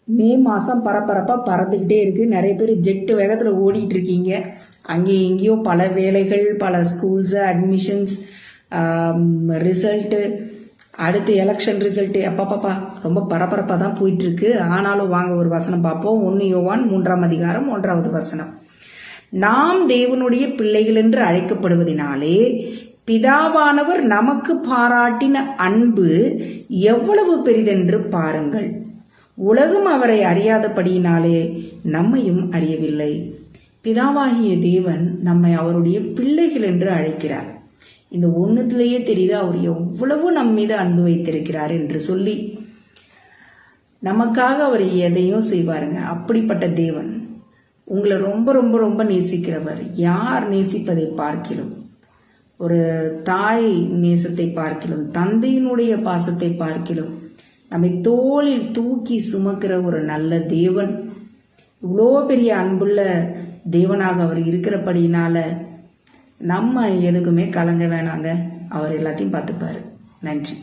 மே மாதம் பரபரப்பாக பறந்துக்கிட்டே இருக்குது. நிறைய பேர் ஜெட்டு வேகத்தில் ஓடிட்டு இருக்கீங்க. அங்கேயும் இங்கேயும் பல வேலைகள், பல ஸ்கூல்ஸு, அட்மிஷன்ஸ், ரிசல்ட்டு, அடுத்து எலெக்ஷன் ரிசல்ட்டு, அப்பா ரொம்ப பரபரப்பாக தான் போயிட்டுருக்கு. ஆனாலும் வாங்க ஒரு வசனம் பார்ப்போம். 1 யோவான் 3ஆம் அதிகாரம் 1வது வசனம். நாம் தேவனுடைய பிள்ளைகள் என்று அழைக்கப்படுவதினாலே பிதாவானவர் நமக்கு பாராட்டின அன்பு எவ்வளவு பெரிதென்று பாருங்கள். உலகம் அவரை அறியாதபடியினாலே நம்மையும் அறியவில்லை. பிதாவாகிய தேவன் நம்மை அவருடைய பிள்ளைகள் என்று அழைக்கிறார். இந்த ஒன்றுத்திலேயே தெரியுது அவர் எவ்வளவு நம் மீது அன்பு வைத்திருக்கிறார் என்று சொல்லி. நமக்காக அவர் எதையும் செய்வாருங்க. அப்படிப்பட்ட தேவன் உங்களை ரொம்ப ரொம்ப ரொம்ப நேசிக்கிறவர். யார் நேசிப்பதை பார்க்கிலும், ஒரு தாய் நேசத்தை பார்க்கிலும், தந்தையினுடைய பாசத்தை பார்க்கிலும், நம்மை தோளில் தூக்கி சுமக்கிற ஒரு நல்ல தேவன், இவ்வளோ பெரிய அன்புள்ள தேவனாக அவர் இருக்கிறபடினால நம்ம எதுக்குமே கலங்க வேணாங்க. அவர் எல்லாத்தையும் பார்த்துப்பாரு. நன்றி.